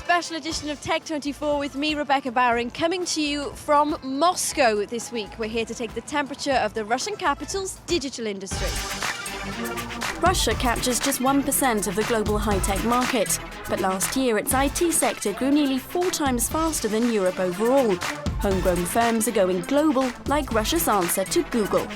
special edition of Tech24 with me, Rebecca Bowring, coming to you from Moscow this week. We're here to take the temperature of the Russian capital's digital industry. Russia captures just 1% of the global high-tech market, but last year its IT sector grew nearly 4 times faster than Europe overall. Homegrown firms are going global, like Russia's answer to Google.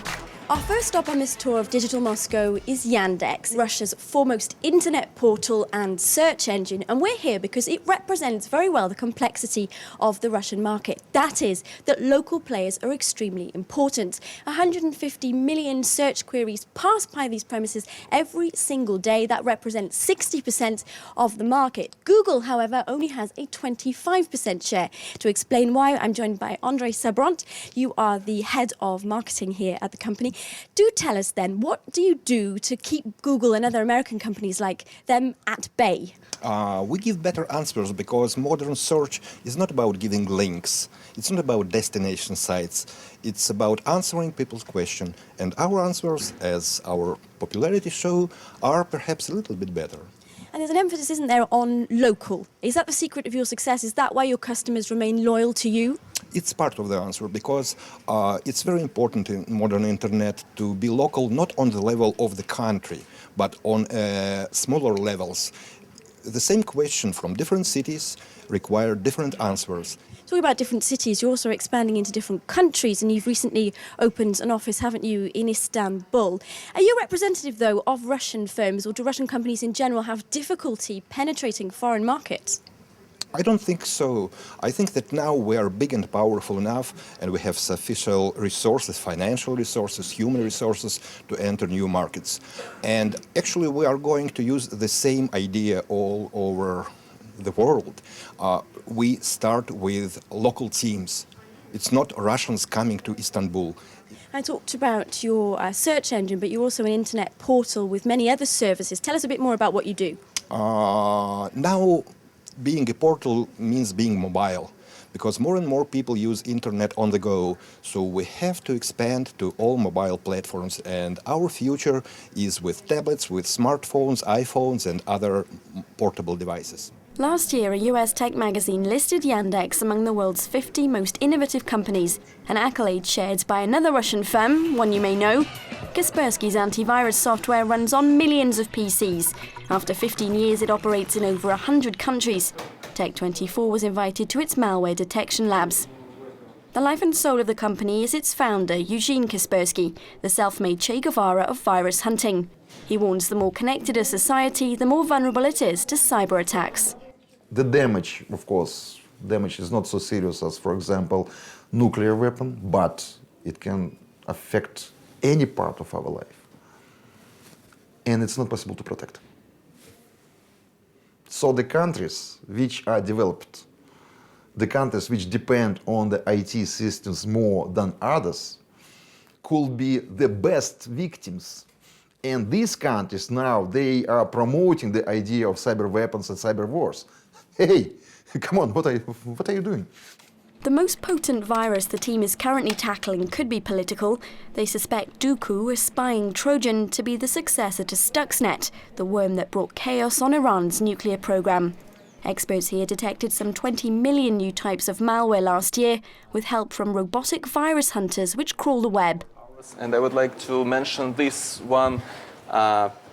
Our first stop on this tour of Digital Moscow is Yandex, Russia's foremost internet portal and search engine. And we're here because it represents very well the complexity of the Russian market. That is, that local players are extremely important. 150 million search queries pass by these premises every single day. That represents 60% of the market. Google, however, only has a 25% share. To explain why, I'm joined by Andrei Sabrant. You are the head of marketing here at the company. Do tell us then, what do you do to keep Google and other American companies like them at bay? We give better answers because modern search is not about giving links. It's not about destination sites. It's about answering people's questions. And our answers, as our popularity show, are perhaps a little bit better. And there's an emphasis, isn't there, on local. Is that the secret of your success? Is that why your customers remain loyal to you? It's part of the answer because it's very important in modern internet to be local, not on the level of the country, but on smaller levels. The same question from different cities require different answers. Talking about different cities, you're also expanding into different countries, and you've recently opened an office, haven't you, in Istanbul. Are you representative, though, of Russian firms, or do Russian companies in general have difficulty penetrating foreign markets? I don't think so. I think that now we are big and powerful enough, and we have sufficient resources, financial resources, human resources, to enter new markets. And actually, we are going to use the same idea all over the world. We start with local teams. It's not Russians coming to Istanbul. I talked about your search engine, but you're also an internet portal with many other services. Tell us a bit more about what you do. Now, being a portal means being mobile, because more and more people use internet on the go. So we have to expand to all mobile platforms, and our future is with tablets, with smartphones, iPhones, and other portable devices. Last year, a US tech magazine listed Yandex among the world's 50 most innovative companies, an accolade shared by another Russian firm, one you may know. Kaspersky's antivirus software runs on millions of PCs. After 15 years, it operates in over 100 countries. Tech24 was invited to its malware detection labs. The life and soul of the company is its founder, Eugene Kaspersky, the self-made Che Guevara of virus hunting. He warns the more connected a society, the more vulnerable it is to cyber attacks. The damage, of course, is not so serious as, for example, nuclear weapon, but it can affect any part of our life. And it's not possible to protect. So the countries which are developed, the countries which depend on the IT systems more than others, could be the best victims. And these countries now, they are promoting the idea of cyber weapons and cyber wars. Hey, come on, what are you doing? The most potent virus the team is currently tackling could be political. They suspect Duku, a spying Trojan, to be the successor to Stuxnet, the worm that brought chaos on Iran's nuclear program. Experts here detected some 20 million new types of malware last year, with help from robotic virus hunters which crawl the web. And I would like to mention this one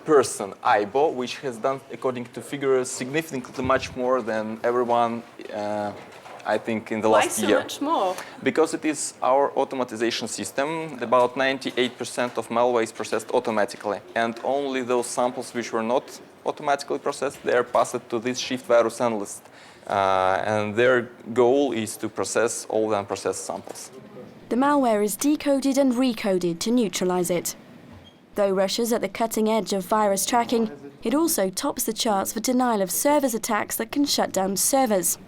person, Aibo, which has done, according to figures, significantly much more than everyone, I think, in the last year. Why so much more? Because it is our automatization system. About 98% of malware is processed automatically. And only those samples which were not automatically processed, they are passed to this Shift virus analyst. And their goal is to process all the unprocessed samples. The malware is decoded and recoded to neutralize it. Though Russia's at the cutting edge of virus tracking, it also tops the charts for denial of service attacks that can shut down servers.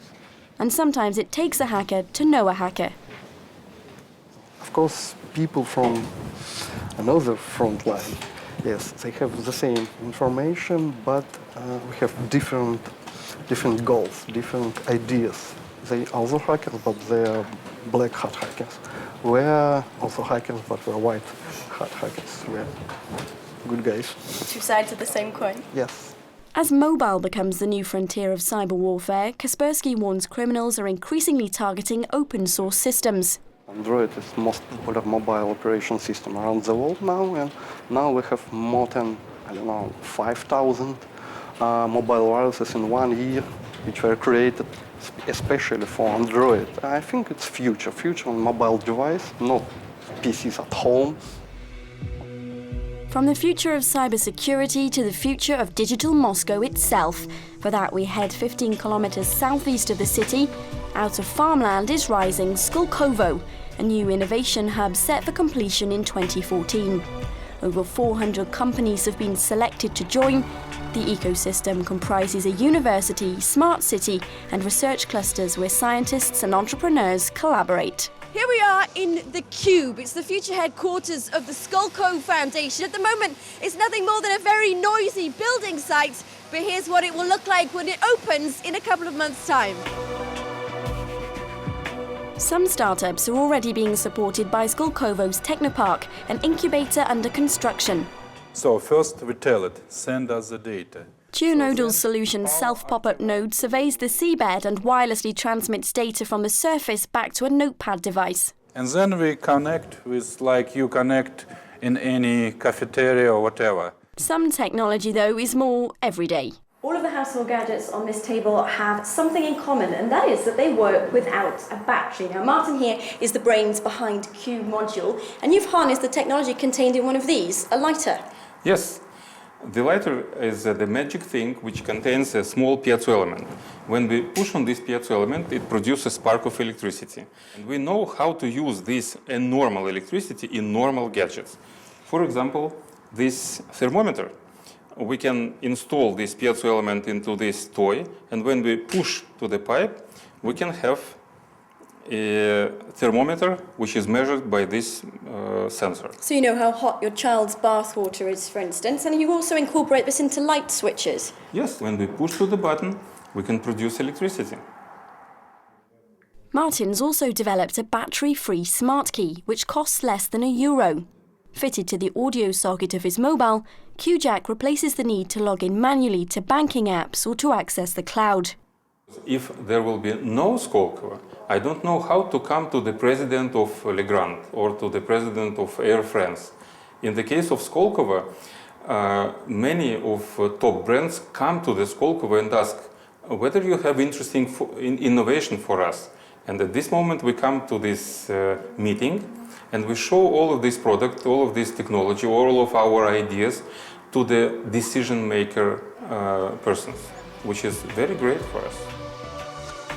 And sometimes it takes a hacker to know a hacker. Of course, people from another front line, yes, they have the same information, but we have different goals, different ideas. They are also hackers, but they are black hat hackers. We are also hackers, but we are white hat hackers. We are good guys. Two sides of the same coin. Yes. As mobile becomes the new frontier of cyber warfare, Kaspersky warns criminals are increasingly targeting open source systems. Android is the most popular mobile operation system around the world now, and now we have more than, 5,000 mobile viruses in 1 year, which were created especially for Android. I think it's future on mobile device, not PCs at home. From the future of cybersecurity to the future of digital Moscow itself. For that, we head 15 kilometers southeast of the city. Out of farmland is rising Skolkovo, a new innovation hub set for completion in 2014. Over 400 companies have been selected to join. The ecosystem comprises a university, smart city, and research clusters where scientists and entrepreneurs collaborate. Here we are in the Cube. It's the future headquarters of the Skolkovo Foundation. At the moment, it's nothing more than a very noisy building site, but here's what it will look like when it opens in a couple of months' time. Some startups are already being supported by Skolkovo's Technopark, an incubator under construction. So first we tell it, send us the data. GeoNodal Solutions' self-pop-up node surveys the seabed and wirelessly transmits data from the surface back to a notepad device. And then we connect with, like you connect in any cafeteria or whatever. Some technology, though, is more everyday. All of the household gadgets on this table have something in common, and that is that they work without a battery. Now, Martin here is the brains behind Q Module, and you've harnessed the technology contained in one of these, a lighter. Yes. The lighter is the magic thing which contains a small piezo element. When we push on this piezo element, it produces a spark of electricity. And we know how to use this normal electricity in normal gadgets. For example, this thermometer. We can install this piezo element into this toy, and when we push to the pipe, we can have a thermometer which is measured by this sensor. So you know how hot your child's bath water is, for instance, and you also incorporate this into light switches. Yes, when we push to the button, we can produce electricity. Martin's also developed a battery-free smart key, which costs less than €1. Fitted to the audio socket of his mobile, QJack replaces the need to log in manually to banking apps or to access the cloud. If there will be no Skolkovo, I don't know how to come to the president of Legrand or to the president of Air France. In the case of Skolkovo, many of top brands come to the Skolkovo and ask whether you have interesting innovation for us. And at this moment we come to this meeting and we show all of this product, all of this technology, all of our ideas to the decision maker persons, which is very great for us.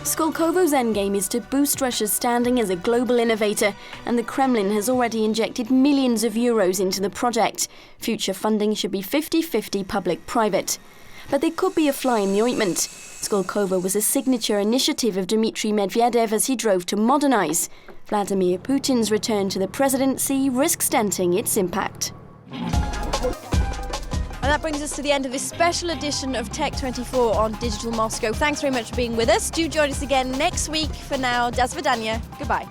Skolkovo's endgame is to boost Russia's standing as a global innovator, and the Kremlin has already injected millions of euros into the project. Future funding should be 50-50 public-private. But there could be a fly in the ointment. Skolkovo was a signature initiative of Dmitry Medvedev as he drove to modernize. Vladimir Putin's return to the presidency risks denting its impact. And that brings us to the end of this special edition of Tech24 on Digital Moscow. Thanks very much for being with us. Do join us again next week. For now, das vidanya. Goodbye.